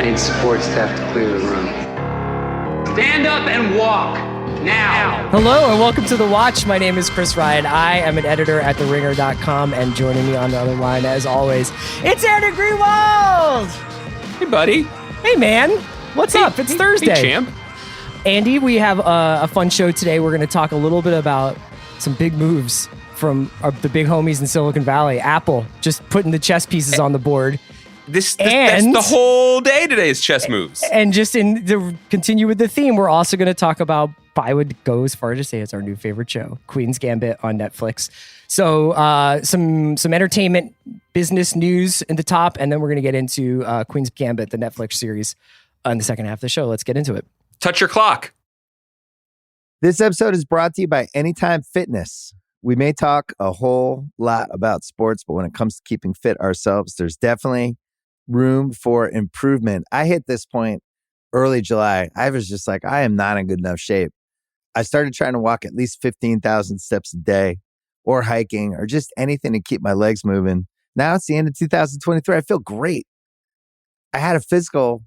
need support staff to clear the room. Stand up and walk now. Hello and welcome to The Watch. My name is Chris Ryan. I am an editor at TheRinger.com, and joining me on the other line, as always, it's Andy Greenwald. Hey, buddy. Hey, man. What's up? It's Thursday. Hey, champ. Andy, we have a fun show today. We're going to talk a little bit about some big moves from the big homies in Silicon Valley. Apple just putting the chess pieces on the board. That's the whole day today is chess moves. And just to continue with the theme, we're also going to talk about, I would go as far to say it's our new favorite show, Queen's Gambit on Netflix. So some entertainment, business news in the top, and then we're going to get into Queen's Gambit, the Netflix series, in the second half of the show. Let's get into it. Touch your clock. This episode is brought to you by Anytime Fitness. We may talk a whole lot about sports, but when it comes to keeping fit ourselves, there's definitely room for improvement. I hit this point early July. I was just like, I am not in good enough shape. I started trying to walk at least 15,000 steps a day, or hiking, or just anything to keep my legs moving. Now it's the end of 2023. I feel great. I had a physical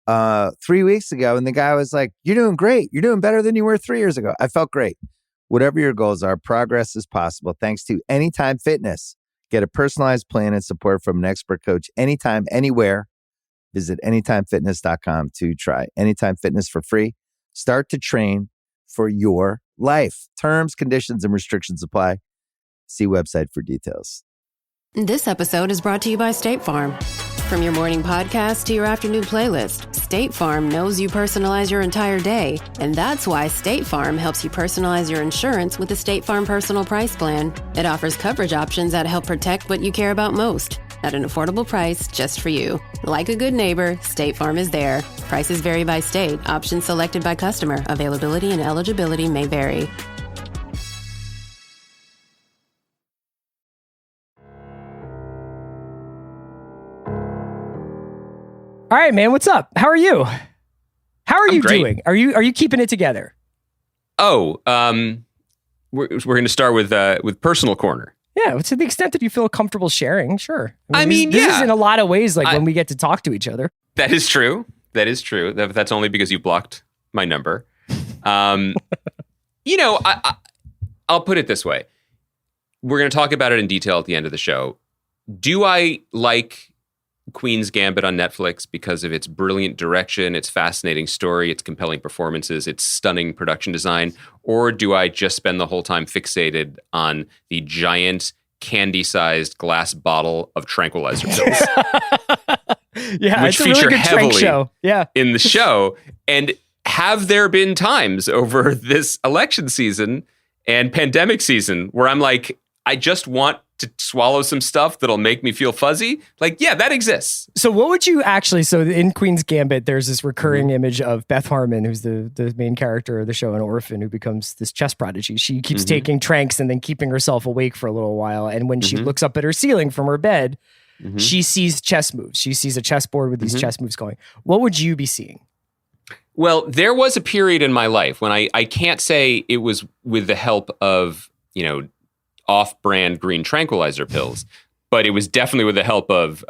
3 weeks ago, and the guy was like, "You're doing great. You're doing better than you were 3 years ago." I felt great. Whatever your goals are, progress is possible thanks to Anytime Fitness. Get a personalized plan and support from an expert coach anytime, anywhere. Visit anytimefitness.com to try Anytime Fitness for free. Start to train for your life. Terms, conditions, and restrictions apply. See website for details. This episode is brought to you by State Farm. From your morning podcast to your afternoon playlist, State Farm knows you personalize your entire day. And that's why State Farm helps you personalize your insurance with the State Farm Personal Price Plan. It offers coverage options that help protect what you care about most at an affordable price just for you. Like a good neighbor, State Farm is there. Prices vary by state. Options selected by customer. Availability and eligibility may vary. All right, man. What's up? How are you? How are you great. doing? Are you keeping it together? Oh, we're going to start with personal corner. Yeah, to the extent that you feel comfortable sharing, sure. This is in a lot of ways like when we get to talk to each other. That is true. That's only because you blocked my number. I'll put it this way. We're going to talk about it in detail at the end of the show. Do I like Queen's Gambit on Netflix because of its brilliant direction, its fascinating story, its compelling performances, its stunning production design? Or do I just spend the whole time fixated on the giant candy-sized glass bottle of tranquilizer pills? Yeah, which it's a really feature good heavily show. Yeah. in the show. And have there been times over this election season and pandemic season where I'm like, I just want to swallow some stuff that'll make me feel fuzzy? Like, yeah, that exists. So what would you actually, so in Queen's Gambit, there's this recurring image of Beth Harmon, who's the main character of the show, an orphan who becomes this chess prodigy. She keeps taking tranks and then keeping herself awake for a little while. And when she looks up at her ceiling from her bed, she sees chess moves. She sees a chessboard with these chess moves going. What would you be seeing? Well, there was a period in my life when I can't say it was with the help of, off-brand green tranquilizer pills, but it was definitely with the help of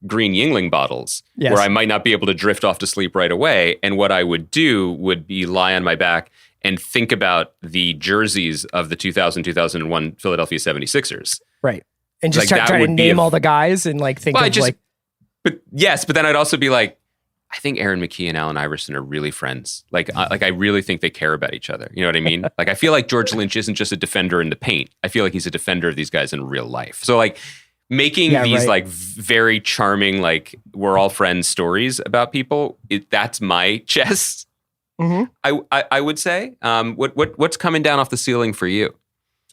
green Yingling bottles, where I might not be able to drift off to sleep right away. And what I would do would be lie on my back and think about the jerseys of the 2000-2001 Philadelphia 76ers. Right. And just try to name all the guys and think But then I'd also be like, I think Aaron McKee and Allen Iverson are really friends. I really think they care about each other. You know what I mean? I feel like George Lynch isn't just a defender in the paint. I feel like he's a defender of these guys in real life. So making these very charming, we're all friends stories about people, that's my chess. I would say. What's coming down off the ceiling for you?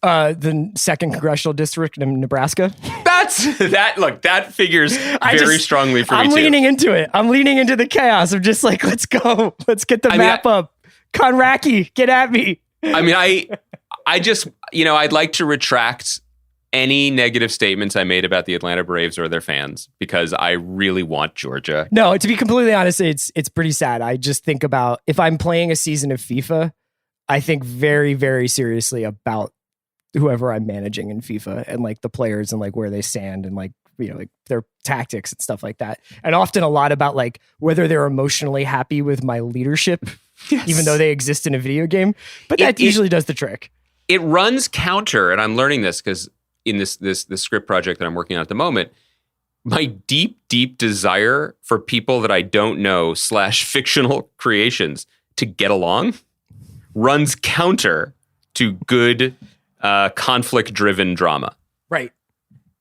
The 2nd Congressional District in Nebraska. That figures very strongly for me too. I'm leaning into it. I'm leaning into the chaos of just let's go. Let's get the map up. Konraki, get at me. I just, I'd like to retract any negative statements I made about the Atlanta Braves or their fans because I really want Georgia. No, to be completely honest, it's pretty sad. I just think about if I'm playing a season of FIFA, I think very, very seriously about whoever I'm managing in FIFA and the players and where they stand and like their tactics and stuff like that. And often a lot about like whether they're emotionally happy with my leadership, even though they exist in a video game. But that usually does the trick. It runs counter, and I'm learning this because in this script project that I'm working on at the moment, my deep desire for people that I don't know / fictional creations to get along runs counter to good conflict-driven drama. Right.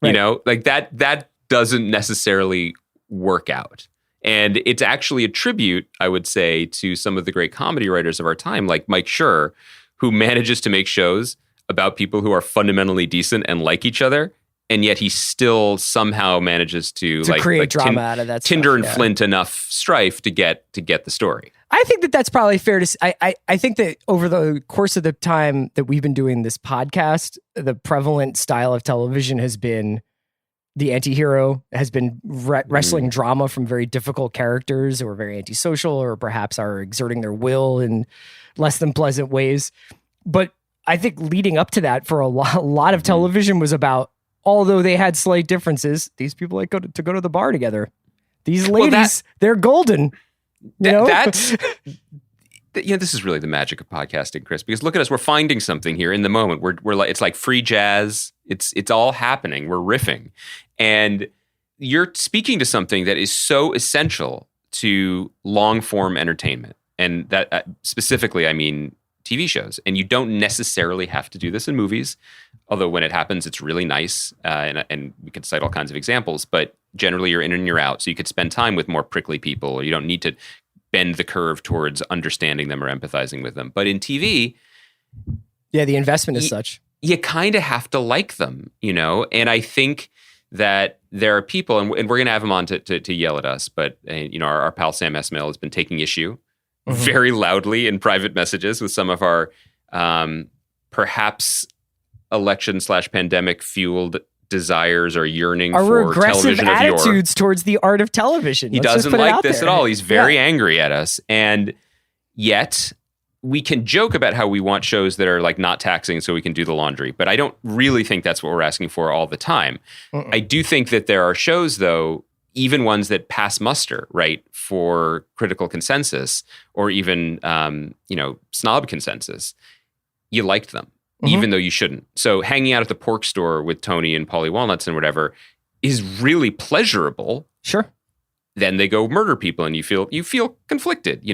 You know, like that doesn't necessarily work out. And it's actually a tribute, I would say, to some of the great comedy writers of our time, like Mike Schur, who manages to make shows about people who are fundamentally decent and like each other, and yet he still somehow manages to create drama out of that Tinder stuff, and Flint enough strife to get the story. I think that's probably fair to say. I think that over the course of the time that we've been doing this podcast, the prevalent style of television has been the anti-hero, has been wrestling drama from very difficult characters who are very antisocial or perhaps are exerting their will in less than pleasant ways. But I think leading up to that for a lot of television was about, although they had slight differences, these people like to go to the bar together. These ladies, they're golden. This is really the magic of podcasting, Chris, because look at us. We're finding something here in the moment. We're like, it's like free jazz. It's all happening. We're riffing. And you're speaking to something that is so essential to long form entertainment. And that specifically, I mean, TV shows. And you don't necessarily have to do this in movies, although when it happens, it's really nice. And we could cite all kinds of examples, but generally you're in and you're out. So you could spend time with more prickly people, or you don't need to bend the curve towards understanding them or empathizing with them. But in TV, the investment is such. You kind of have to like them, And I think that there are people, and we're going to have them on to yell at us, but our pal Sam Esmail has been taking issue very loudly in private messages with some of our perhaps election / pandemic fueled desires or yearning our for regressive television of yore. Attitudes towards the art of television. He doesn't like this at all. He's very angry at us. And yet we can joke about how we want shows that are like not taxing so we can do the laundry. But I don't really think that's what we're asking for all the time. I do think that there are shows, though, even ones that pass muster, right, for critical consensus or even, snob consensus. You liked them. Even though you shouldn't. So hanging out at the pork store with Tony and Paulie Walnuts and whatever is really pleasurable. Sure. Then they go murder people and you feel conflicted.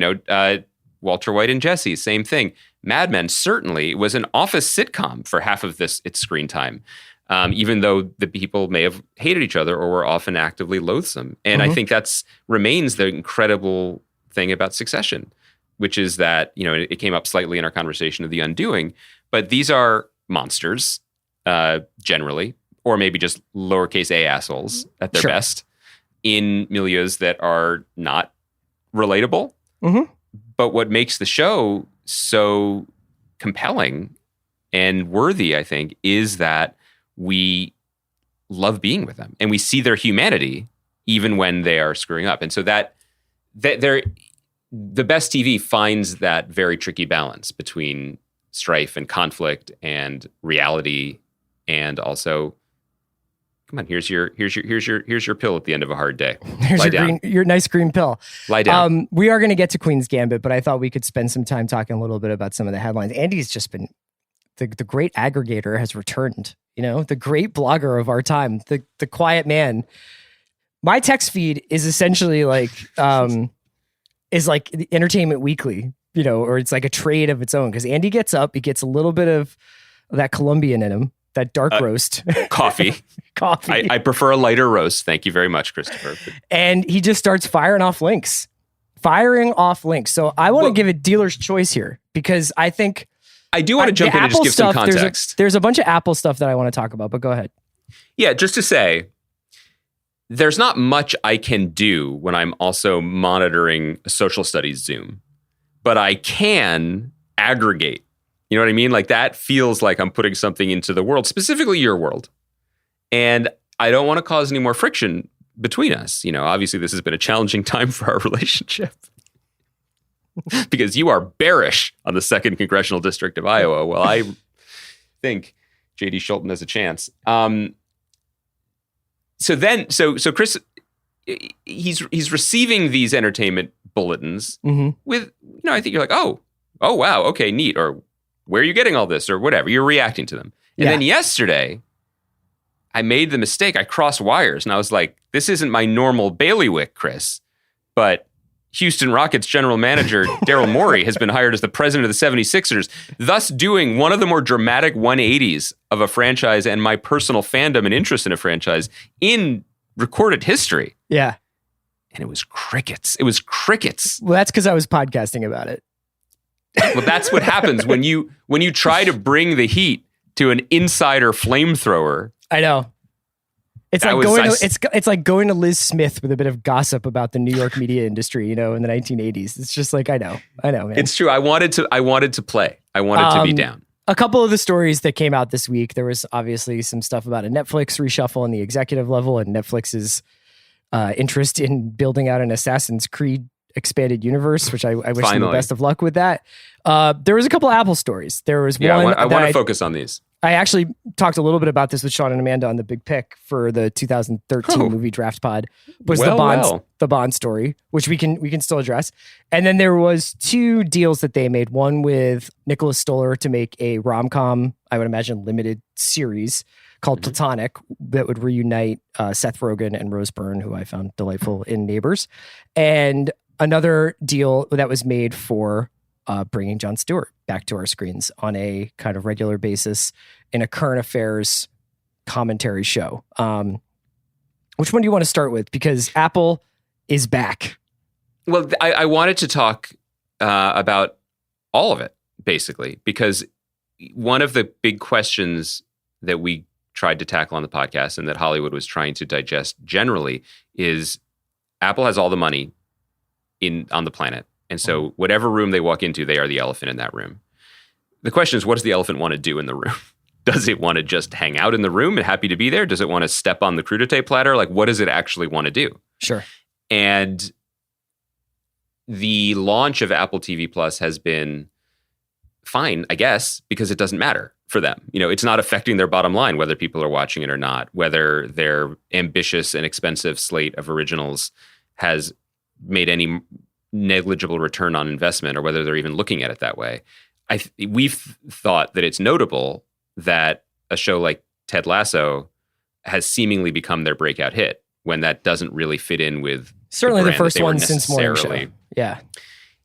Walter White and Jesse, same thing. Mad Men certainly was an office sitcom for half of its screen time, even though the people may have hated each other or were often actively loathsome. And I think that's remains the incredible thing about Succession, which is that, it came up slightly in our conversation of The Undoing, but these are monsters, generally, or maybe just lowercase a assholes at their best in milieus that are not relatable. But what makes the show so compelling and worthy, I think, is that we love being with them and we see their humanity even when they are screwing up. And so that they're the best TV finds that very tricky balance between strife and conflict and reality, and also, come on, here's your pill at the end of a hard day. Here's your nice green pill. Lie down. We are going to get to Queen's Gambit, but I thought we could spend some time talking a little bit about some of the headlines. Andy's just been the great aggregator has returned. The great blogger of our time, the quiet man. My text feed is essentially like the Entertainment Weekly, or it's like a trade of its own. Because Andy gets up, he gets a little bit of that Colombian in him, that dark roast. Coffee. I prefer a lighter roast. Thank you very much, Christopher. And he just starts firing off links. So I want to give a dealer's choice here, because I think I do want to jump in and just give some context. There's a bunch of Apple stuff that I want to talk about, but go ahead. Yeah, just to say, there's not much I can do when I'm also monitoring a social studies Zoom, but I can aggregate. You know what I mean? Like that feels like I'm putting something into the world, specifically your world. And I don't want to cause any more friction between us. Obviously this has been a challenging time for our relationship because you are bearish on the 2nd Congressional District of Iowa. Well, I think J.D. Schulten has a chance. So Chris, he's receiving these entertainment bulletins with, I think you're like, oh wow, okay, neat, or where are you getting all this, or whatever. You're reacting to them. And then yesterday, I made the mistake. I crossed wires, and I was like, this isn't my normal bailiwick, Chris, but Houston Rockets general manager Daryl Morey has been hired as the president of the 76ers, thus doing one of the more dramatic 180s of a franchise and my personal fandom and interest in a franchise in recorded history. Yeah. And it was crickets. It was crickets. Well, that's because I was podcasting about it. Well, that's what happens when you try to bring the heat to an insider flamethrower. I know. It's like going to Liz Smith with a bit of gossip about the New York media industry, in the 1980s. It's just like, I know, man. It's true. I wanted to play. I wanted to be down. A couple of the stories that came out this week, there was obviously some stuff about a Netflix reshuffle on the executive level and Netflix's interest in building out an Assassin's Creed expanded universe, which I wish them the best of luck with that. There was a couple of Apple stories. There was one. I want to focus on these. I actually talked a little bit about this with Sean and Amanda on the Big Pick for the 2013 movie draft pod. Was the Bond story, which we can still address. And then there was two deals that they made. One with Nicholas Stoller to make a rom-com, I would imagine limited series called Platonic that would reunite Seth Rogen and Rose Byrne, who I found delightful in Neighbors, and another deal that was made for bringing Jon Stewart back to our screens on a kind of regular basis in a current affairs commentary show. Which one do you want to start with? Because Apple is back. Well, I wanted to talk about all of it, basically, because one of the big questions that we tried to tackle on the podcast and that Hollywood was trying to digest generally is Apple has all the money on the planet. And so whatever room they walk into, they are the elephant in that room. The question is, what does the elephant want to do in the room? Does it want to just hang out in the room and happy to be there? Does it want to step on the crudité platter? Like, what does it actually want to do? Sure. And the launch of Apple TV Plus has been fine, I guess, because it doesn't matter for them. It's not affecting their bottom line, whether people are watching it or not, whether their ambitious and expensive slate of originals has made any negligible return on investment, or whether they're even looking at it that way. We've thought that it's notable that a show like Ted Lasso has seemingly become their breakout hit when that doesn't really fit in with certainly the first one since Morning Show. Yeah.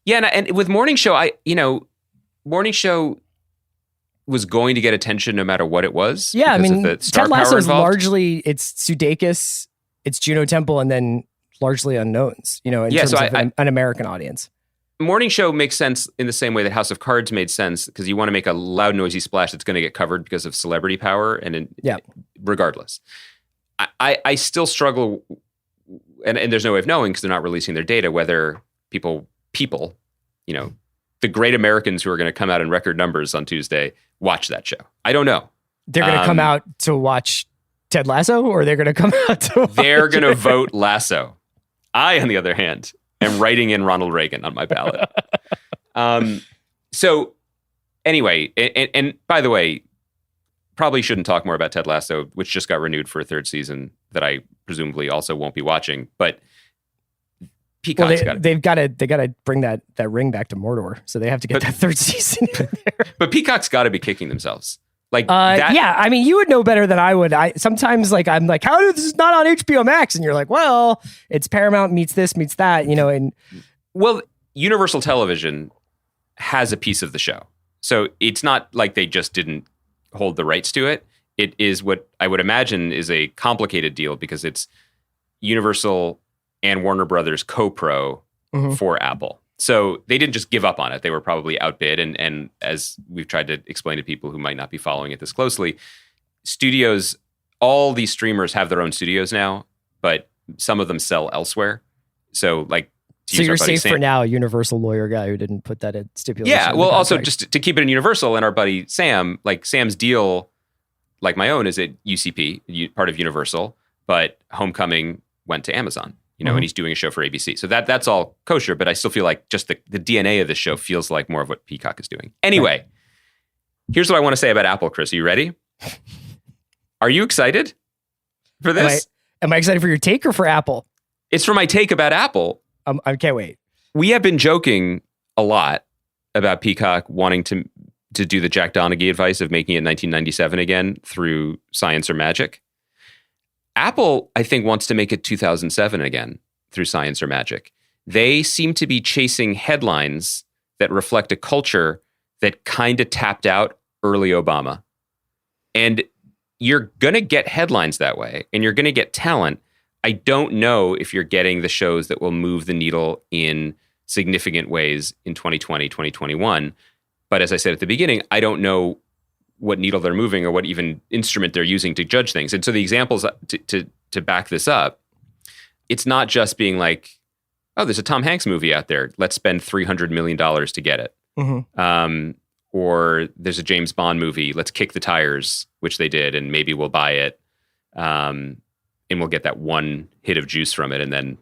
And with Morning Show, Morning Show was going to get attention no matter what it was. Yeah, I mean, Ted Lasso is largely, it's Sudeikis, it's Juno Temple, and then largely unknowns, in terms of an American audience. Morning Show makes sense in the same way that House of Cards made sense, because you want to make a loud, noisy splash that's going to get covered because of celebrity power, regardless. I still struggle, and there's no way of knowing because they're not releasing their data, whether people, the great Americans who are going to come out in record numbers on Tuesday watch that show. I don't know. They're going to come out to watch Ted Lasso, or they're going to come out to watch They're going to vote Lasso. I, on the other hand, am writing in Ronald Reagan on my ballot. So anyway, and by the way, probably shouldn't talk more about Ted Lasso, which just got renewed for a third season that I presumably also won't be watching. But Peacock's they got to bring that ring back to Mordor, so they have to get that third season in there. But Peacock's got to be kicking themselves. Yeah, I mean, you would know better than I would. Sometimes I'm like, how is this not on HBO Max? And you're like, well, it's Paramount meets this, meets that, and well, Universal Television has a piece of the show. So it's not like they just didn't hold the rights to it. It is what I would imagine is a complicated deal because it's Universal and Warner Brothers co-pro for Apple. So they didn't just give up on it. They were probably outbid. And as we've tried to explain to people who might not be following it this closely, studios, all these streamers have their own studios now, but some of them sell elsewhere. So you're safe for now, Universal lawyer guy who didn't put that in stipulation. Yeah, well, also just to keep it in Universal, and our buddy Sam, Sam's deal, like my own, is at UCP, part of Universal, but Homecoming went to Amazon. And he's doing a show for ABC. So that's all kosher, but I still feel like just the DNA of this show feels like more of what Peacock is doing. Anyway, Here's what I want to say about Apple, Chris. Are you ready? Are you excited for this? Am I excited for your take or for Apple? It's for my take about Apple. I can't wait. We have been joking a lot about Peacock wanting to do the Jack Donaghy advice of making it 1997 again through science or magic. Apple, I think, wants to make it 2007 again through science or magic. They seem to be chasing headlines that reflect a culture that kind of tapped out early Obama. And you're going to get headlines that way, and you're going to get talent. I don't know if you're getting the shows that will move the needle in significant ways in 2020, 2021. But as I said at the beginning, I don't know what needle they're moving or what even instrument they're using to judge things. And so the examples to back this up, it's not just being like, oh, there's a Tom Hanks movie out there. Let's spend $300 million to get it. Mm-hmm. Or there's a James Bond movie. Let's kick the tires, which they did, and maybe we'll buy it. And we'll get that one hit of juice from it, and then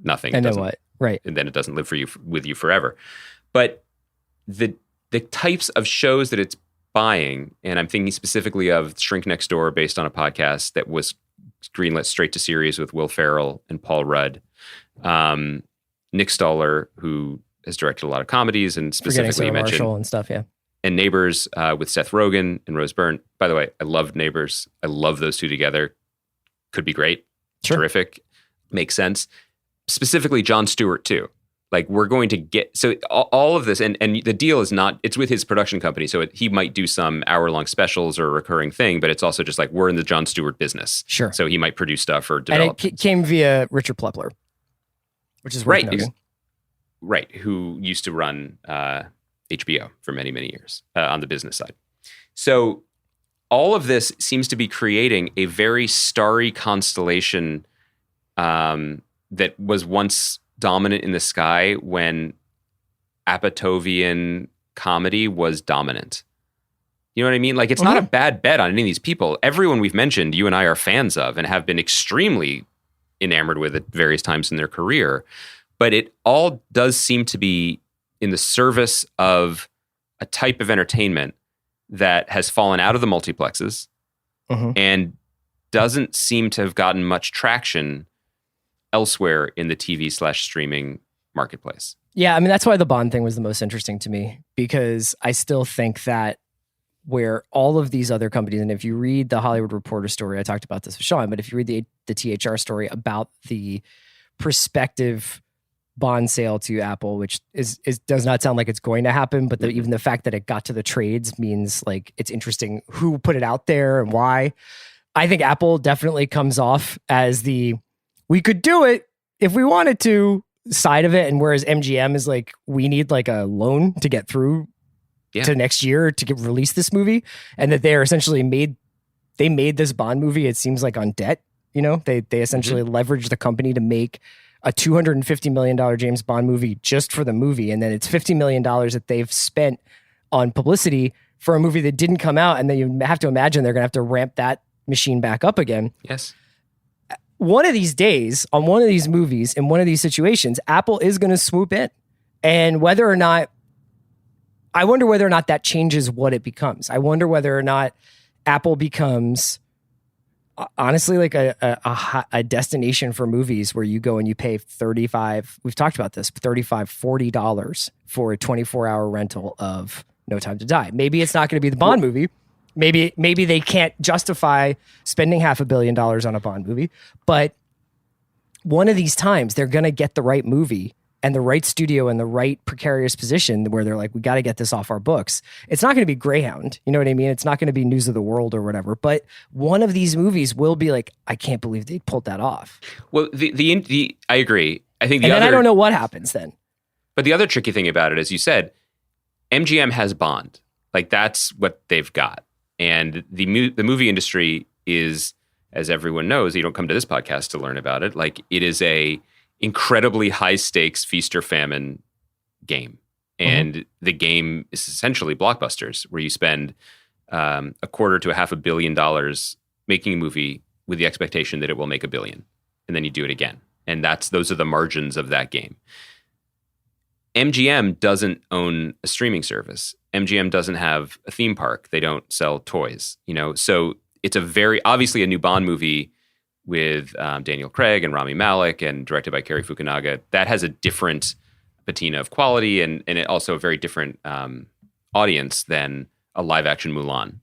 nothing. And then what? Right. And then it doesn't live with you forever. But the types of shows that it's buying, and I'm thinking specifically of Shrink Next Door, based on a podcast that was greenlit straight to series with Will Ferrell and Paul Rudd. Nick Stoller, who has directed a lot of comedies, and specifically Sarah mentioned Marshall and stuff, yeah. And Neighbors with Seth Rogen and Rose Byrne. By the way, I loved Neighbors. I love those two together. Could be great. Sure. Terrific. Makes sense. Specifically, Jon Stewart, too. Like, we're going to get... So all of this, and the deal is not... It's with his production company, so he might do some hour-long specials or a recurring thing, but it's also just like, we're in the Jon Stewart business. Sure. So he might produce stuff or develop... And it came via Richard Plepler, which is worth noting. Right, who used to run HBO for many, many years on the business side. So all of this seems to be creating a very starry constellation that was once dominant in the sky when Apatovian comedy was dominant. You know what I mean? Like, it's not a bad bet on any of these people. Everyone we've mentioned, you and I are fans of and have been extremely enamored with at various times in their career. But it all does seem to be in the service of a type of entertainment that has fallen out of the multiplexes and doesn't seem to have gotten much traction elsewhere in the TV/streaming marketplace. Yeah, I mean, that's why the Bond thing was the most interesting to me, because I still think that where all of these other companies, and if you read the Hollywood Reporter story, I talked about this with Sean, but if you read the THR story about the prospective Bond sale to Apple, which does not sound like it's going to happen, but even the fact that it got to the trades means like it's interesting who put it out there and why. I think Apple definitely comes off as we could do it if we wanted to side of it, and whereas MGM is like, we need like a loan to get through to next year to release this movie, and that they're essentially made this Bond movie, it seems like, on debt. You know, they essentially leveraged the company to make a $250 million James Bond movie just for the movie. And then it's $50 million that they've spent on publicity for a movie that didn't come out. And then you have to imagine they're going to have to ramp that machine back up again. Yes. One of these days, on one of these movies, in one of these situations, Apple is going to swoop in. And I wonder whether or not that changes what it becomes. I wonder whether or not Apple becomes, honestly, like a destination for movies where you go and you pay we've talked about this, $40 for a 24-hour rental of No Time to Die. Maybe it's not going to be the Bond movie. Maybe they can't justify spending $500 million on a Bond movie, but one of these times they're going to get the right movie and the right studio and the right precarious position where they're like, we got to get this off our books. It's not going to be Greyhound. You know what I mean? It's not going to be News of the World or whatever, but one of these movies will be like, I can't believe they pulled that off. Well, I agree. I think then I don't know what happens then. But the other tricky thing about it, as you said, MGM has Bond. Like, that's what they've got. And the movie industry is, as everyone knows, you don't come to this podcast to learn about it. Like, it is a incredibly high stakes feast or famine game. And the game is essentially blockbusters, where you spend $250 to $500 million making a movie with the expectation that it will make $1 billion. And then you do it again. And those are the margins of that game. MGM doesn't own a streaming service. MGM doesn't have a theme park. They don't sell toys, you know? So it's obviously a new Bond movie with Daniel Craig and Rami Malek and directed by Cary Fukunaga, that has a different patina of quality and it also a very different audience than a live action Mulan.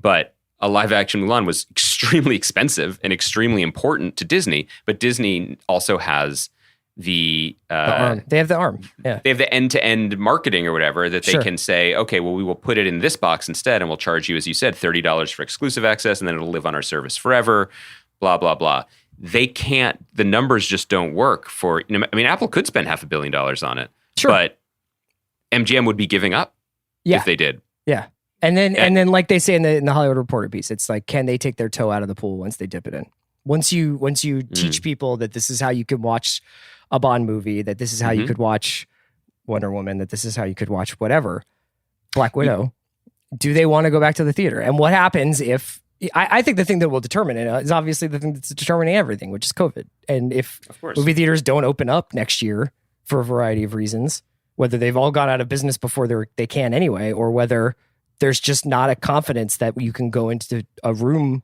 But a live action Mulan was extremely expensive and extremely important to Disney, but Disney also has the arm. They have the arm. Yeah. They have the end-to-end marketing or whatever that they can say, okay, well, we will put it in this box instead and we'll charge you, as you said, $30 for exclusive access and then it'll live on our service forever, blah, blah, blah. They can't, the numbers just don't work for, I mean, Apple could spend $500 million on it, but MGM would be giving up if they did. Yeah. And then like they say in the Hollywood Reporter piece, it's like, can they take their toe out of the pool once they dip it in? Once you teach people that this is how you can watch a Bond movie, that this is how you could watch Wonder Woman, that this is how you could watch whatever, Black Widow, do they want to go back to the theater? And what happens if, I think the thing that will determine it is obviously the thing that's determining everything, which is COVID. And if movie theaters don't open up next year for a variety of reasons, whether they've all gone out of business before they can anyway, or whether there's just not a confidence that you can go into a room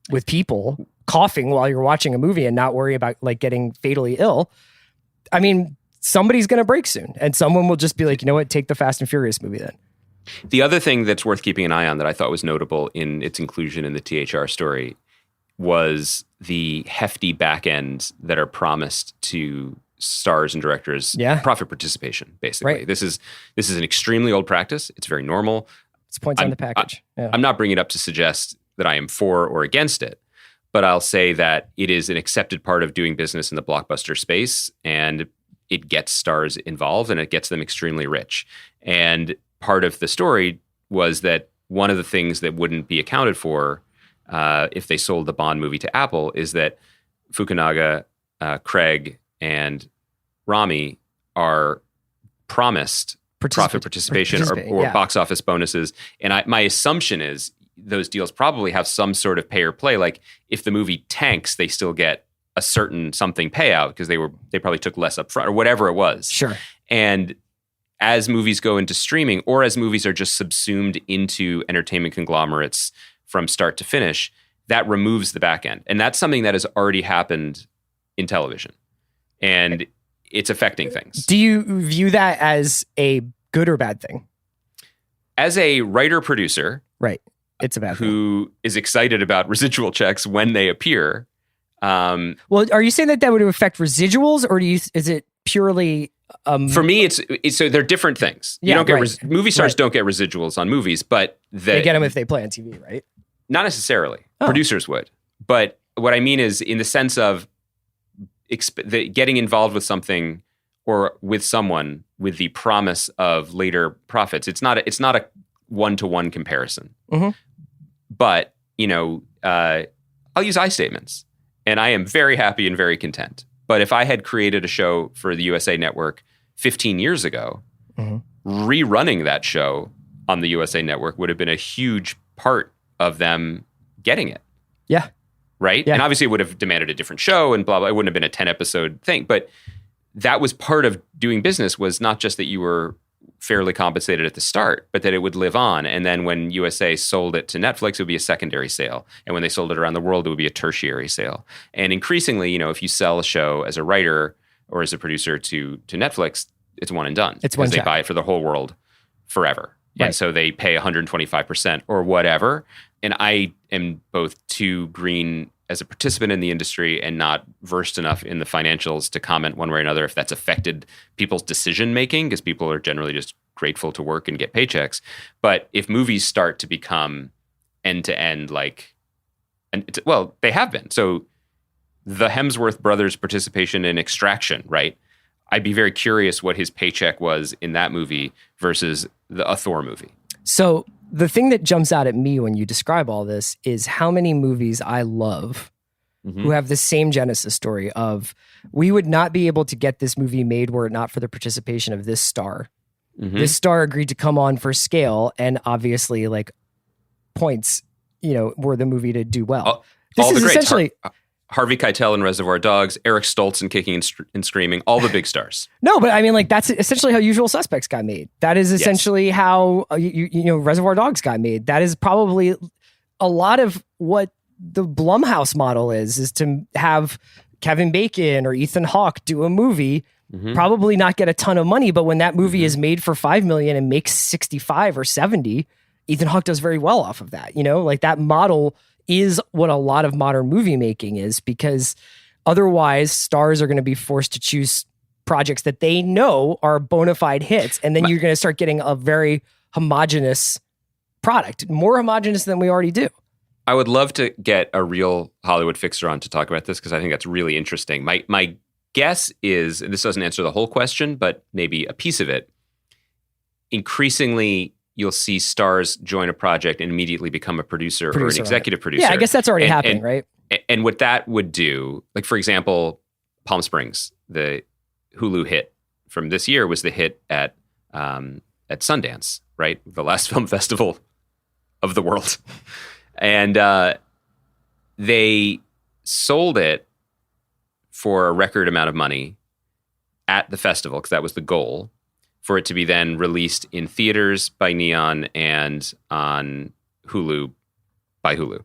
with people coughing while you're watching a movie and not worry about like getting fatally ill. I mean, somebody's going to break soon and someone will just be like, you know what, take the Fast and Furious movie then. The other thing that's worth keeping an eye on that I thought was notable in its inclusion in the THR story was the hefty back ends that are promised to stars and directors, profit participation, basically. Right. This is an extremely old practice. It's very normal. It's points on the package. I'm not bringing it up to suggest that I am for or against it, but I'll say that it is an accepted part of doing business in the blockbuster space, and it gets stars involved, and it gets them extremely rich. And part of the story was that one of the things that wouldn't be accounted for if they sold the Bond movie to Apple is that Fukunaga, Craig, and Rami are promised profit participation or box office bonuses. And my assumption is those deals probably have some sort of pay or play. Like if the movie tanks, they still get a certain something payout because they probably took less upfront or whatever it was. Sure. And as movies go into streaming or as movies are just subsumed into entertainment conglomerates from start to finish, that removes the back end. And that's something that has already happened in television. And it's affecting things. Do you view that as a good or bad thing? As a writer-producer, right, it's a bad thing. Who is excited about residual checks when they appear. Well, are you saying that would affect residuals, or is it purely? For me, it's so they're different things. You don't get movie stars don't get residuals on movies, but they get them if they play on TV, right? Not necessarily. Producers would, but what I mean is in the sense of getting involved with something or with someone with the promise of later profits. It's not a one-to-one comparison. But I'll use I statements, and I am very happy and very content. But if I had created a show for the USA Network 15 years ago, rerunning that show on the USA Network would have been a huge part of them getting it. Yeah. Right? Yeah. And obviously it would have demanded a different show and blah, blah. It wouldn't have been a 10-episode thing. But that was part of doing business, was not just that you were fairly compensated at the start, but that it would live on. And then when USA sold it to Netflix, it would be a secondary sale. And when they sold it around the world, it would be a tertiary sale. And increasingly, if you sell a show as a writer or as a producer to Netflix, it's one and done. It's one because check. They buy it for the whole world forever. Right. And so they pay 125% or whatever. And I am both too green as a participant in the industry and not versed enough in the financials to comment one way or another if that's affected people's decision making, because people are generally just grateful to work and get paychecks. But if movies start to become end to end, they have been. So the Hemsworth brothers' participation in Extraction, right? I'd be very curious what his paycheck was in that movie versus a Thor movie. So the thing that jumps out at me when you describe all this is how many movies I love who have the same genesis story of, we would not be able to get this movie made were it not for the participation of this star. This star agreed to come on for scale, and obviously points, were the movie to do well. This is essentially Harvey Keitel in Reservoir Dogs, Eric Stoltz in Kicking and Screaming, all the big stars. No, but I mean, that's essentially how Usual Suspects got made. That is essentially how Reservoir Dogs got made. That is probably a lot of what the Blumhouse model is to have Kevin Bacon or Ethan Hawke do a movie, probably not get a ton of money, but when that movie is made for $5 million and makes 65 or 70, Ethan Hawke does very well off of that. Like that model is what a lot of modern movie making is, because otherwise stars are going to be forced to choose projects that they know are bona fide hits. And then you're going to start getting a very homogenous product, more homogenous than we already do. I would love to get a real Hollywood fixer on to talk about this, because I think that's really interesting. My guess is, and this doesn't answer the whole question, but maybe a piece of it, increasingly you'll see stars join a project and immediately become a producer or an executive producer. Yeah, I guess that's already happening, right? And what that would do, like for example, Palm Springs, the Hulu hit from this year was the hit at Sundance, right? The last film festival of the world. And they sold it for a record amount of money at the festival, because that was the goal, for it to be then released in theaters by Neon and on Hulu by Hulu.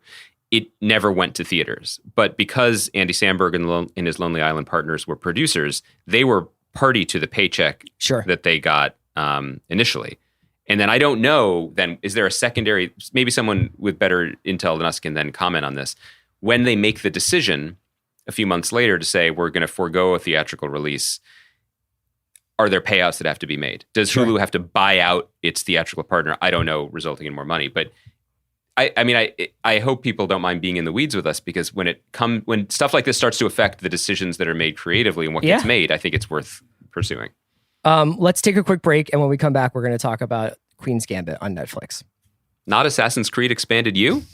It never went to theaters. But because Andy Samberg and his Lonely Island partners were producers, they were party to the paycheck that they got initially. And then I don't know, then is there a secondary, maybe someone with better intel than us can then comment on this. When they make the decision a few months later to say, we're going to forego a theatrical release, are there payouts that have to be made? Does Hulu have to buy out its theatrical partner? I don't know, resulting in more money. But I hope people don't mind being in the weeds with us, because when stuff like this starts to affect the decisions that are made creatively and what gets made, I think it's worth pursuing. Let's take a quick break, and when we come back, we're going to talk about Queen's Gambit on Netflix. Not Assassin's Creed Expanded You?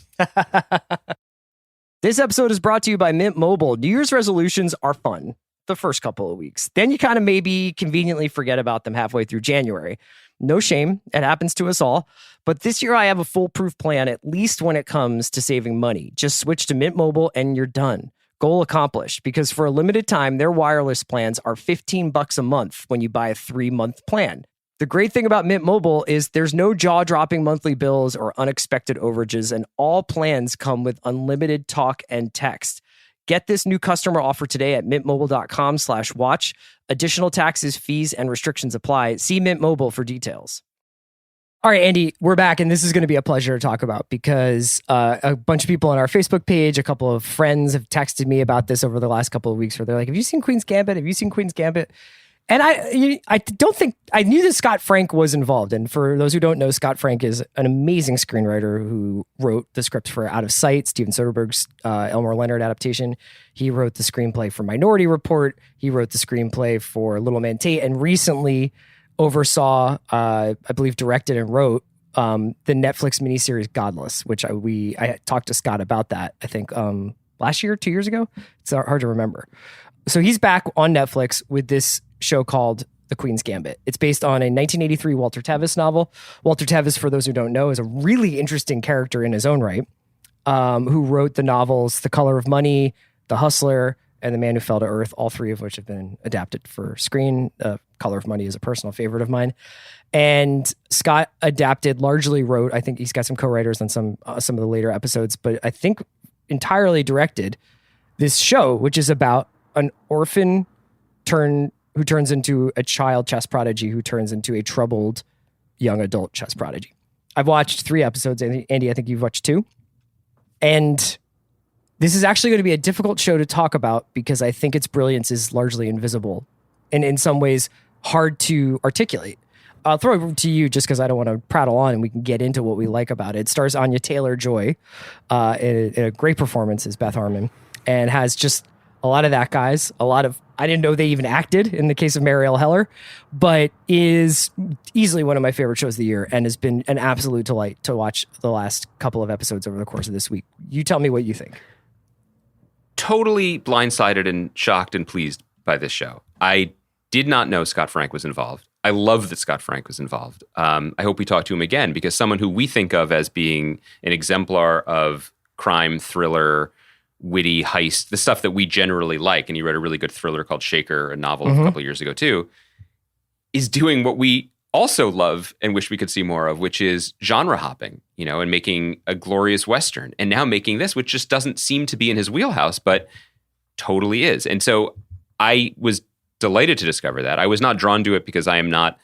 This episode is brought to you by Mint Mobile. New Year's resolutions are fun the first couple of weeks. Then you kind of maybe conveniently forget about them halfway through January. No shame. It happens to us all. But this year I have a foolproof plan, at least when it comes to saving money. Just switch to Mint Mobile and you're done. Goal accomplished, because for a limited time, their wireless plans are $15 a month when you buy a 3-month plan. The great thing about Mint Mobile is there's no jaw-dropping monthly bills or unexpected overages, and all plans come with unlimited talk and text. Get this new customer offer today at mintmobile.com/watch. Additional taxes, fees, and restrictions apply. See Mint Mobile for details. All right, Andy, we're back, and this is going to be a pleasure to talk about, because a bunch of people on our Facebook page, a couple of friends have texted me about this over the last couple of weeks, where they're like, have you seen Queen's Gambit? Have you seen Queen's Gambit? And I don't think, I knew that Scott Frank was involved. And for those who don't know, Scott Frank is an amazing screenwriter who wrote the script for Out of Sight, Steven Soderbergh's Elmore Leonard adaptation. He wrote the screenplay for Minority Report. He wrote the screenplay for Little Man Tate, and recently oversaw, I believe directed and wrote the Netflix miniseries Godless, which I talked to Scott about that, I think last year, 2 years ago. It's hard to remember. So he's back on Netflix with this show called The Queen's Gambit. It's based on a 1983 Walter Tevis novel. Walter Tevis, for those who don't know, is a really interesting character in his own right, who wrote the novels The Color of Money, The Hustler, and The Man Who Fell to Earth, all three of which have been adapted for screen. Color of Money is a personal favorite of mine. And Scott largely wrote, I think he's got some co-writers on some of the later episodes, but I think entirely directed this show, which is about an orphan who turns into a child chess prodigy, who turns into a troubled young adult chess prodigy. I've watched 3 episodes. Andy, I think you've watched 2. And this is actually going to be a difficult show to talk about, because I think its brilliance is largely invisible and in some ways hard to articulate. I'll throw it to you just because I don't want to prattle on, and we can get into what we like about it. It stars Anya Taylor-Joy in a great performance as Beth Harmon, and has just a lot of that guys, I didn't know they even acted in the case of Marielle Heller, but is easily one of my favorite shows of the year, and has been an absolute delight to watch the last couple of episodes over the course of this week. You tell me what you think. Totally blindsided and shocked and pleased by this show. I did not know Scott Frank was involved. I love that Scott Frank was involved. I hope we talk to him again, because someone who we think of as being an exemplar of crime, thriller, witty heist, the stuff that we generally like, and he wrote a really good thriller called Shaker, a novel a couple of years ago too, is doing what we also love and wish we could see more of, which is genre hopping. and making a glorious Western, and now making this, which just doesn't seem to be in his wheelhouse, but totally is. And so I was delighted to discover that. I was not drawn to it because I'm not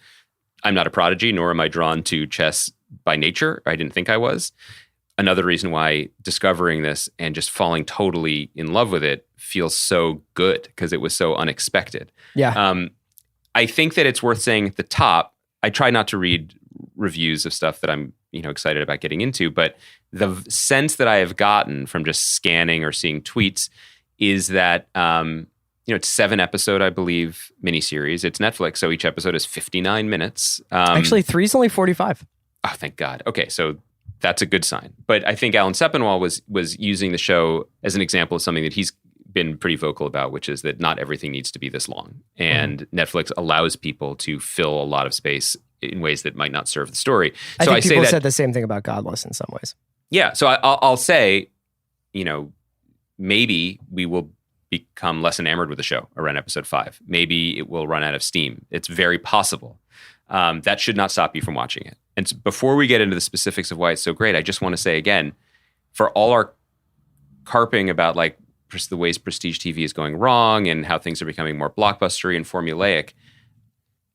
a prodigy, nor am I drawn to chess by nature. I didn't think I was. Another reason why discovering this and just falling totally in love with it feels so good, because it was so unexpected. Yeah. I think that it's worth saying at the top, I try not to read reviews of stuff that I'm, excited about getting into, but the sense that I have gotten from just scanning or seeing tweets is that, it's 7-episode, I believe, miniseries. It's Netflix, so each episode is 59 minutes. Actually, 3's only 45. Oh, thank God. Okay, so that's a good sign. But I think Alan Sepinwall was using the show as an example of something that he's been pretty vocal about, which is that not everything needs to be this long. And Netflix allows people to fill a lot of space in ways that might not serve the story. I so think I people say said the same thing about Godless in some ways. Yeah. So I'll say, maybe we will become less enamored with the show around episode 5. Maybe it will run out of steam. It's very possible. That should not stop you from watching it. And before we get into the specifics of why it's so great, I just want to say again, for all our carping about the ways prestige TV is going wrong and how things are becoming more blockbustery and formulaic,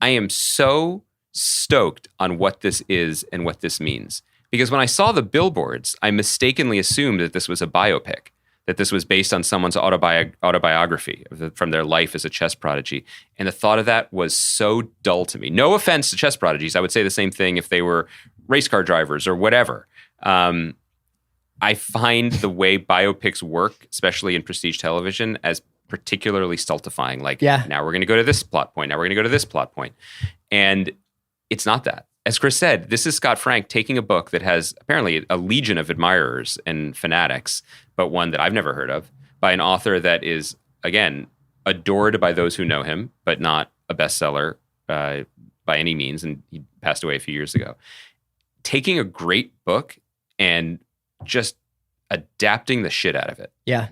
I am so stoked on what this is and what this means. Because when I saw the billboards, I mistakenly assumed that this was a biopic, that this was based on someone's autobiography from their life as a chess prodigy. And the thought of that was so dull to me. No offense to chess prodigies. I would say the same thing if they were race car drivers or whatever. I find the way biopics work, especially in prestige television, as particularly stultifying. Now we're going to go to this plot point. Now we're going to go to this plot point. And it's not that. As Chris said, this is Scott Frank taking a book that has apparently a legion of admirers and fanatics, but one that I've never heard of, by an author that is, again, adored by those who know him, but not a bestseller by any means. And he passed away a few years ago. Taking a great book and just adapting the shit out of it. Yeah.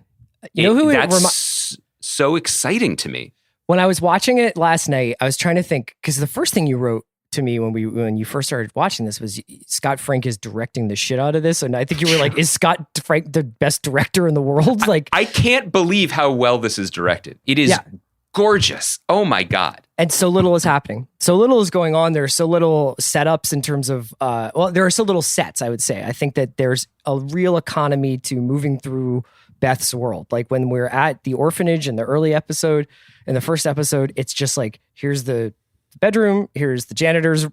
You know who that's so exciting to me. When I was watching it last night, I was trying to think, because the first thing you wrote to me when you first started watching this was Scott Frank is directing the shit out of this. And I think you were like, is Scott Frank the best director in the world? I can't believe how well this is directed. It is gorgeous. Oh my God. And so little is happening. So little is going on. There's so little setups in terms of, there are so little sets, I would say. I think that there's a real economy to moving through Beth's world. Like when we're at the orphanage in the early episode, in the first episode, it's just like, here's the bedroom, here's the janitor's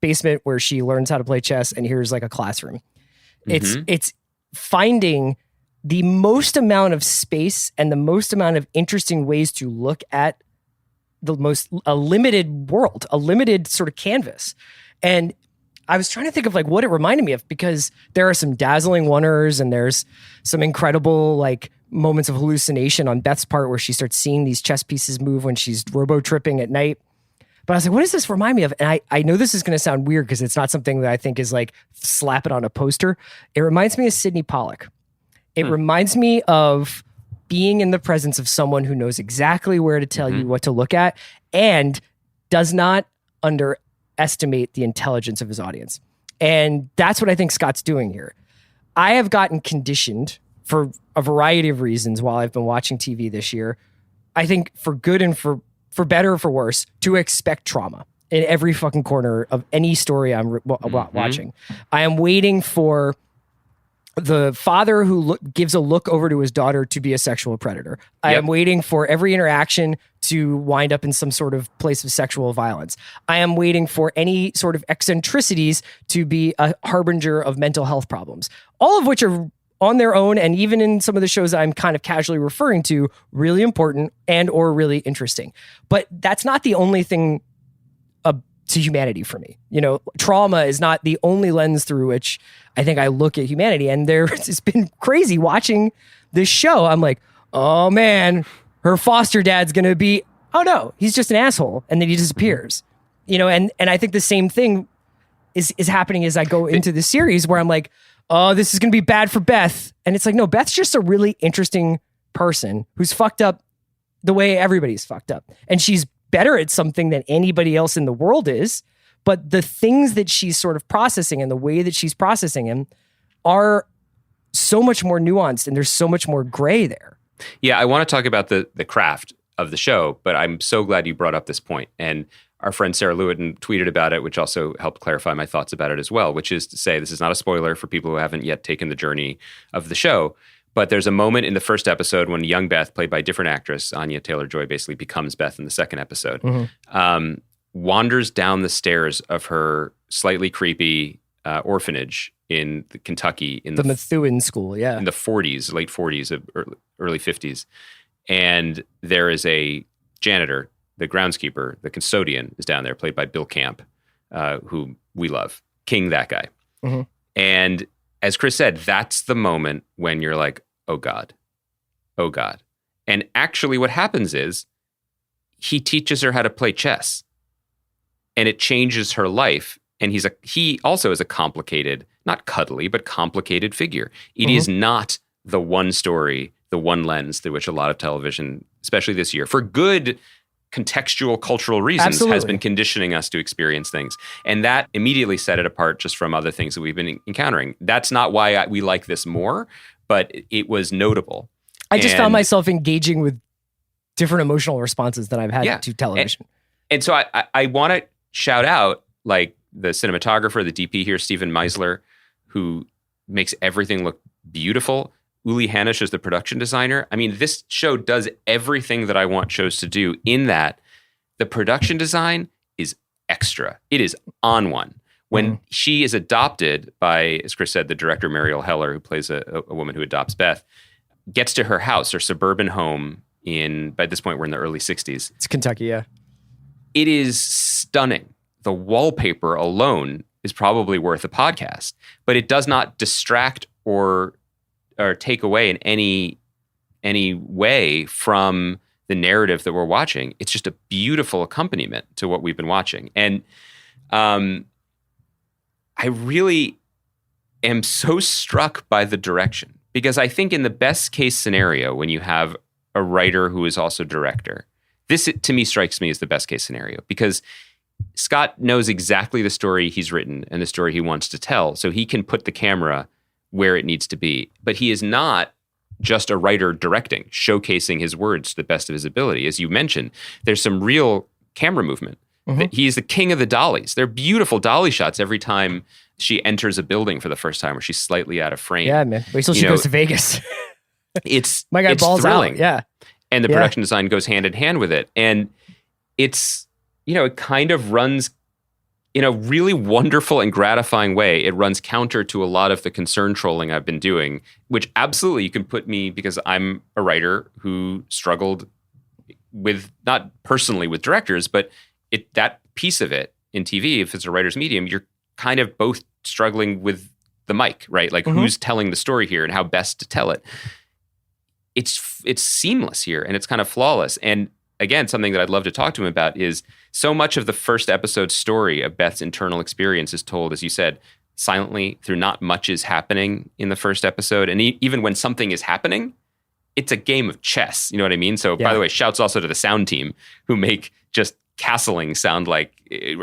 basement where she learns how to play chess, and here's like a classroom. It's finding the most amount of space and the most amount of interesting ways to look at a limited world, a limited sort of canvas. And I was trying to think of what it reminded me of, because there are some dazzling wonders and there's some incredible moments of hallucination on Beth's part where she starts seeing these chess pieces move when she's robo-tripping at night. But I was like, what does this remind me of? And I know this is going to sound weird because it's not something that I think is slap it on a poster. It reminds me of Sidney Pollack. It reminds me of being in the presence of someone who knows exactly where to tell you what to look at and does not underestimate the intelligence of his audience. And that's what I think Scott's doing here. I have gotten conditioned for a variety of reasons while I've been watching TV this year, I think for good and for better or for worse, to expect trauma in every fucking corner of any story I'm watching. I am waiting for the father who gives a look over to his daughter to be a sexual predator. I am waiting for every interaction to wind up in some sort of place of sexual violence. I am waiting for any sort of eccentricities to be a harbinger of mental health problems, all of which are on their own, and even in some of the shows that I'm kind of casually referring to, really important and or really interesting. But that's not the only thing to humanity for me. Trauma is not the only lens through which I think I look at humanity. And it's been crazy watching this show. I'm like, oh man, her foster dad's going to be, oh no, he's just an asshole. And then he disappears, and I think the same thing is happening as I go into the series where I'm like, oh, this is going to be bad for Beth. And it's like, no, Beth's just a really interesting person who's fucked up the way everybody's fucked up. And she's better at something than anybody else in the world is. But the things that she's sort of processing and the way that she's processing him are so much more nuanced and there's so much more gray there. Yeah, I want to talk about the craft of the show, but I'm so glad you brought up this point. And our friend Sarah Lewitton tweeted about it, which also helped clarify my thoughts about it as well, which is to say this is not a spoiler for people who haven't yet taken the journey of the show. But there's a moment in the first episode when young Beth, played by a different actress, Anya Taylor-Joy, basically becomes Beth in the second episode, wanders down the stairs of her slightly creepy orphanage in Kentucky in the Methuen School, yeah, in the 40s, late 40s, early 50s, and there is a janitor, the groundskeeper, the custodian is down there, played by Bill Camp, who we love, King, that guy, and as Chris said, that's the moment when you're like, oh God. And actually what happens is he teaches her how to play chess and it changes her life. And he also is a complicated, not cuddly, but complicated figure. It is not the one story, the one lens through which a lot of television, especially this year, for good contextual cultural reasons, has been conditioning us to experience things. And that immediately set it apart just from other things that we've been encountering. That's not why we like this more, but it was notable. I just found myself engaging with different emotional responses that I've had to television. And so I want to shout out like the cinematographer, the DP here, Stephen Meisler, who makes everything look beautiful. Uli Hanisch is the production designer. I mean, this show does everything that I want shows to do in that the production design is extra. It is on one. When she is adopted by, as Chris said, the director, Mariel Heller, who plays a woman who adopts Beth, gets to her house, her suburban home by this point, we're in the early 60s. It's Kentucky, yeah. It is stunning. The wallpaper alone is probably worth a podcast, but it does not distract or take away in any way from the narrative that we're watching. It's just a beautiful accompaniment to what we've been watching. And I really am so struck by the direction, because I think in the best case scenario, when you have a writer who is also director, this to me strikes me as the best case scenario, because Scott knows exactly the story he's written and the story he wants to tell, so he can put the camera where it needs to be. But he is not just a writer directing, showcasing his words to the best of his ability. As you mentioned, there's some real camera movement. He is the king of the dollies. They're beautiful dolly shots every time she enters a building for the first time, where she's slightly out of frame. Yeah, man. Wait till she goes to Vegas. It's my guy balls thrilling. out. Yeah. And the production design goes hand in hand with it. And it's, it kind of runs in a really wonderful and gratifying way. It runs counter to a lot of the concern trolling I've been doing, which absolutely you can put me, because I'm a writer who struggled with, not personally with directors, but that piece of it in TV, if it's a writer's medium, you're kind of both struggling with the mic, right? Like who's telling the story here and how best to tell it. It's seamless here and it's kind of flawless. And again, something that I'd love to talk to him about is so much of the first episode story of Beth's internal experience is told, as you said, silently, through not much is happening in the first episode. And even when something is happening, it's a game of chess. You know what I mean? So by the way, shouts also to the sound team who make just castling sound like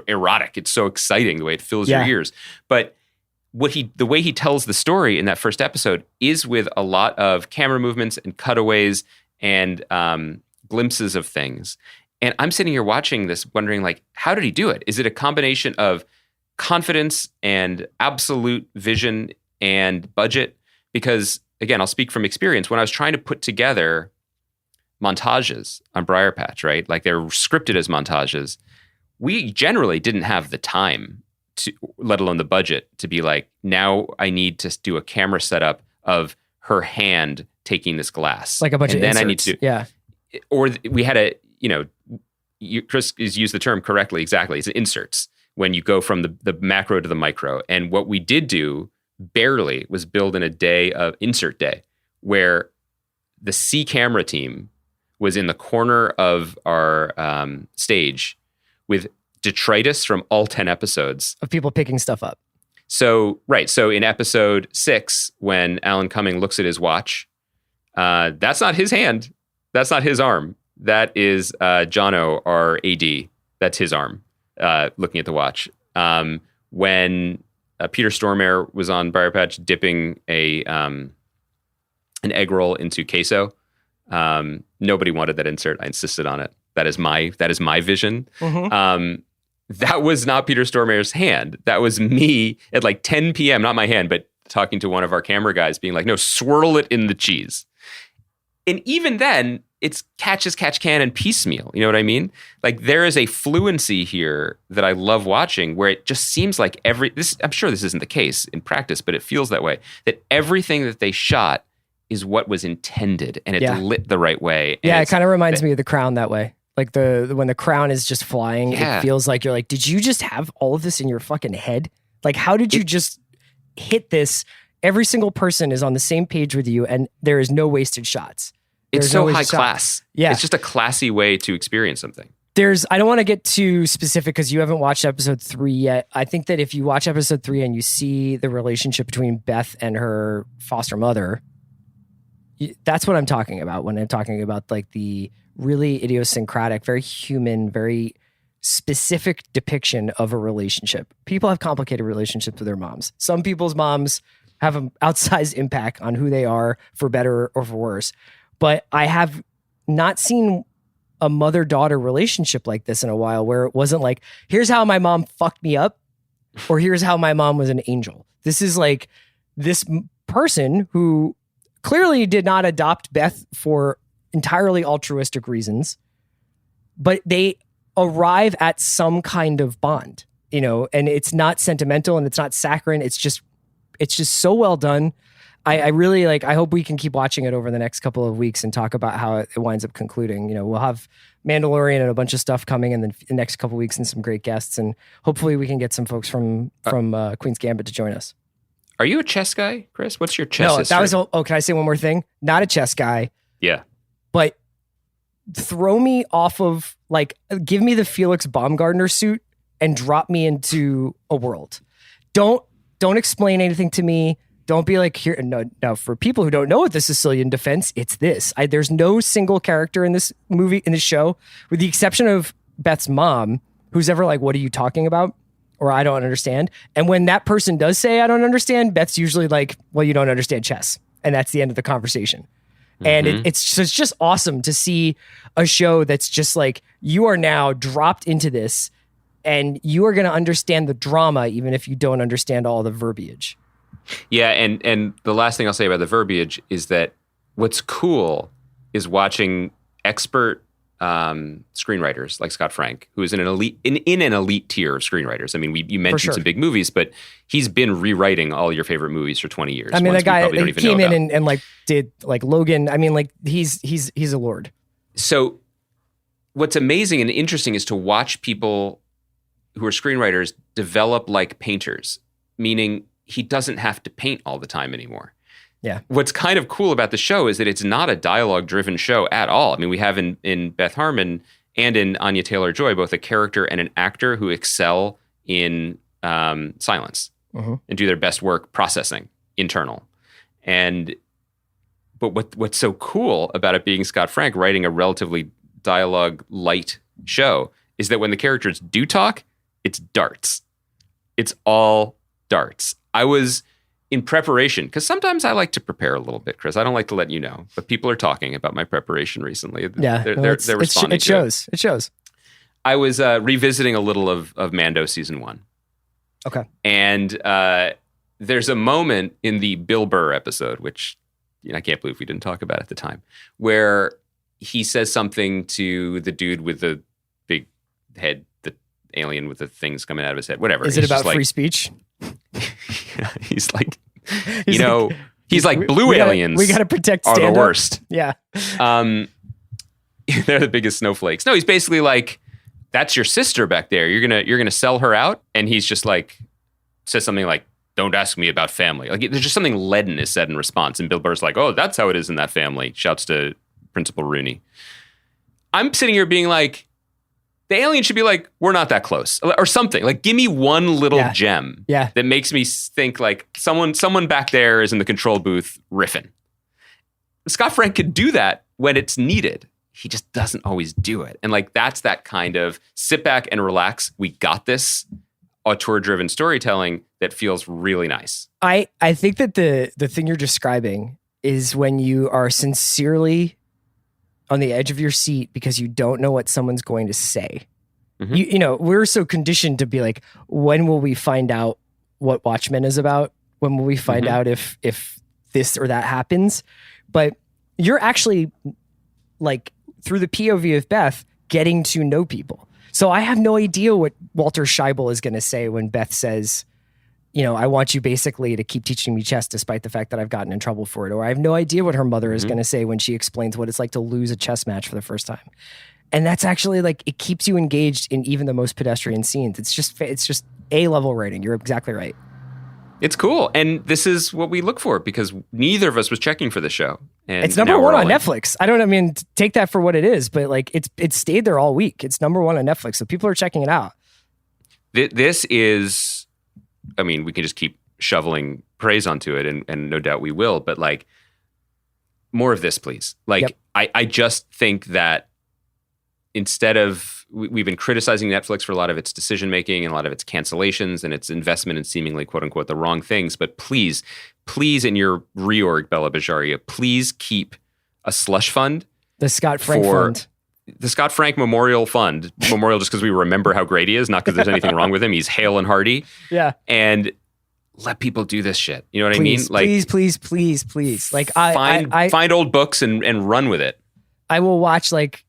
erotic. It's so exciting the way it fills your ears. But the way he tells the story in that first episode is with a lot of camera movements and cutaways and glimpses of things. And I'm sitting here watching this wondering, like, how did he do it? Is it a combination of confidence and absolute vision and budget? Because again, I'll speak from experience. When I was trying to put together montages on Briar Patch, right? Like they're scripted as montages. We generally didn't have the time to, let alone the budget, to be like, now I need to do a camera setup of her hand taking this glass. Like a bunch of inserts. Then I need to do, or we had Chris has used the term correctly, exactly. It's inserts when you go from the macro to the micro. And what we did do barely was build in a day of insert day, where the C camera team was in the corner of our stage with detritus from all 10 episodes. Of people picking stuff up. So in episode 6, when Alan Cumming looks at his watch, that's not his hand. That's not his arm. That is Jono, our AD. That's his arm, looking at the watch. When Peter Stormare was on Briar Patch dipping an egg roll into queso. Nobody wanted that insert. I insisted on it. That is my vision. That was not Peter Stormare's hand. That was me at like 10 p.m. Not my hand, but talking to one of our camera guys, being like, "No, swirl it in the cheese." And even then, it's catch as catch can and piecemeal. You know what I mean? Like there is a fluency here that I love watching, where it just seems like I'm sure this isn't the case in practice, but it feels that way. That everything that they shot is what was intended, and it's lit the right way. Yeah, it kind of reminds me of The Crown that way. Like when the crown is just flying, it feels like you're like, did you just have all of this in your fucking head? Like, how did you just hit this? Every single person is on the same page with you, and there is no wasted shots. It's so high class. Yeah. It's just a classy way to experience something. I don't want to get too specific because you haven't watched episode 3 yet. I think that if you watch episode 3 and you see the relationship between Beth and her foster mother, that's what I'm talking about when I'm talking about like the really idiosyncratic, very human, very specific depiction of a relationship. People have complicated relationships with their moms. Some people's moms have an outsized impact on who they are, for better or for worse. But I have not seen a mother-daughter relationship like this in a while, where it wasn't like, here's how my mom fucked me up, or here's how my mom was an angel. This is like this person who clearly did not adopt Beth for entirely altruistic reasons, but they arrive at some kind of bond, and it's not sentimental and it's not saccharine. It's just so well done. I really I hope we can keep watching it over the next couple of weeks and talk about how it winds up concluding. We'll have Mandalorian and a bunch of stuff coming in the next couple of weeks and some great guests. And hopefully we can get some folks from Queen's Gambit to join us. Are you a chess guy, Chris? What's your chess history? That was, can I say one more thing? Not a chess guy. Yeah. But throw me off of, give me the Felix Baumgartner suit and drop me into a world. Don't explain anything to me. Don't be like, here. No, for people who don't know what the Sicilian defense, it's this. There's no single character in this movie, in this show, with the exception of Beth's mom, who's ever like, what are you talking about? Or I don't understand. And when that person does say, I don't understand, Beth's usually like, well, you don't understand chess. And that's the end of the conversation. And it's just awesome to see a show that's just like, you are now dropped into this and you are going to understand the drama, even if you don't understand all the verbiage. Yeah. And the last thing I'll say about the verbiage is that what's cool is watching expert screenwriters like Scott Frank, who is in an elite tier of screenwriters. I mean, you mentioned some big movies, but he's been rewriting all your favorite movies for 20 years. I mean, the guy came in and did Logan. I mean, he's a lord. So what's amazing and interesting is to watch people who are screenwriters develop like painters, meaning he doesn't have to paint all the time anymore. Yeah. What's kind of cool about the show is that it's not a dialogue-driven show at all. I mean, we have in Beth Harmon and in Anya Taylor-Joy both a character and an actor who excel in silence and do their best work processing internal. But what's so cool about it being Scott Frank writing a relatively dialogue-light show is that when the characters do talk, it's darts. It's all darts. I was in preparation, because sometimes I like to prepare a little bit, Chris. I don't like to let you know, but people are talking about my preparation recently. Yeah, they're responding. It shows. It shows. I was revisiting a little of Mando season 1. Okay. And there's a moment in the Bill Burr episode, which I can't believe we didn't talk about at the time, where he says something to the dude with the big head, the alien with the things coming out of his head, whatever. Is it about free speech? He's like, he's like blue aliens. We got to protect are stand-up. the worst. Yeah. They're the biggest snowflakes. No, he's basically like, that's your sister back there. You're gonna sell her out. And he's just like, says something like, don't ask me about family. Like there's just something leaden is said in response. And Bill Burr's like, oh, that's how it is in that family. Shouts to Principal Rooney. I'm sitting here being like, the alien should be like, we're not that close, or something. Like, give me one little gem that makes me think like someone back there is in the control booth riffing. Scott Frank could do that when it's needed. He just doesn't always do it. And like, that's that kind of sit back and relax. We got this. auteur-driven storytelling that feels really nice. I think that the thing you're describing is when you are sincerely on the edge of your seat because you don't know what someone's going to say. Mm-hmm. You know, we're so conditioned to be like, when will we find out what Watchmen is about? When will we find out if this or that happens? But you're actually, like, through the POV of Beth, getting to know people. So I have no idea what Walter Scheibel is going to say when Beth says, you know, I want you basically to keep teaching me chess despite the fact that I've gotten in trouble for it. Or I have no idea what her mother is going to say when she explains what it's like to lose a chess match for the first time. And that's actually, like, it keeps you engaged in even the most pedestrian scenes. It's just A-level writing. You're exactly right. It's cool. And this is what we look for because neither of us was checking for the show. And it's number one on Netflix. I mean, take that for what it is, but like it's stayed there all week. It's number one on Netflix. So people are checking it out. This is, I mean, we can just keep shoveling praise onto it and no doubt we will, but like more of this, please. Like, Yep. I just think that instead of, we've been criticizing Netflix for a lot of its decision-making and a lot of its cancellations and its investment in seemingly quote unquote the wrong things. But please in your reorg, Bella Bajaria, please keep a slush fund. The Scott Frank Fund. The Scott Frank Memorial Fund. Memorial just because we remember how great he is, not because there's anything wrong with him. He's hale and hearty. Yeah. And let people do this shit. You know what Please, I mean? Like, please. Like find old books and run with it. I will watch like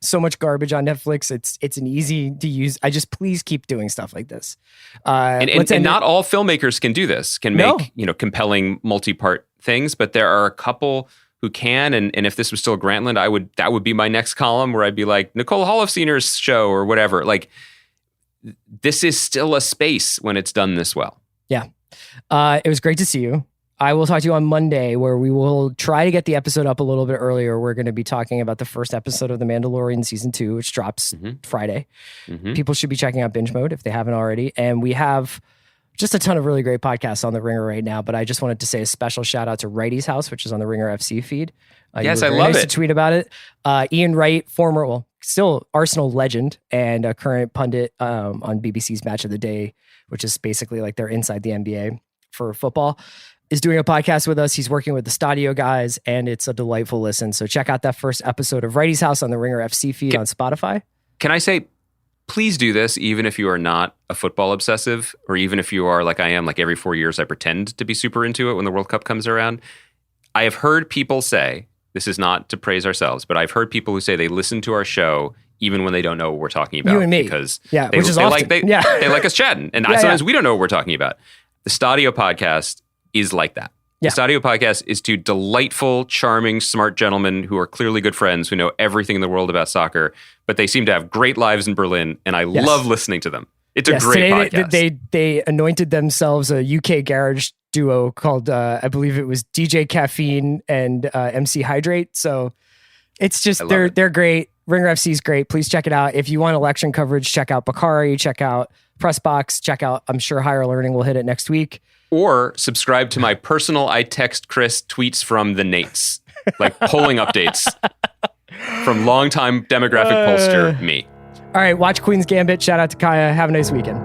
so much garbage on Netflix. It's an easy to use. I just please keep doing stuff like this. And not all filmmakers can do this, can make, compelling multi-part things, but there are a couple who can. And if this was still Grantland, that would be my next column where I'd be like Nicole Holofcener's show or whatever. Like, this is still a space when it's done this well. Yeah. It was great to see you. I will talk to you on Monday where we will try to get the episode up a little bit earlier. We're going to be talking about the first episode of The Mandalorian season 2, which drops Friday. People should be checking out Binge Mode if they haven't already. And we have just a ton of really great podcasts on The Ringer right now. But I just wanted to say a special shout out to Righty's House, which is on the Ringer FC feed. Yes, I love it. To tweet about it. Ian Wright, still Arsenal legend and a current pundit on BBC's Match of the Day, which is basically like they're inside the NBA for football, is doing a podcast with us. He's working with the Stadio guys, and it's a delightful listen. So check out that first episode of Righty's House on the Ringer FC feed on Spotify. Can I say, please do this, even if you are not a football obsessive, or even if you are like I am, like every 4 years I pretend to be super into it when the World Cup comes around. I have heard people say, this is not to praise ourselves, but I've heard people who say they listen to our show even when they don't know what we're talking about. You and me. Because which is often. they like us chatting. And sometimes we don't know what we're talking about. The Stadio podcast is like that. Yeah. The Stadio podcast is two delightful, charming, smart gentlemen who are clearly good friends, who know everything in the world about soccer, but they seem to have great lives in Berlin, and I love listening to them. It's a great podcast. They anointed themselves a UK garage duo called, I believe it was DJ Caffeine and MC Hydrate. So it's just, they're great. Ringer FC is great. Please check it out. If you want election coverage, check out Bakari, check out Pressbox, check out, I'm sure Higher Learning will hit it next week. Or subscribe to my personal I Text Chris tweets from the Nates, like polling updates from longtime demographic pollster me. All right, watch Queen's Gambit. Shout out to Kaya. Have a nice weekend.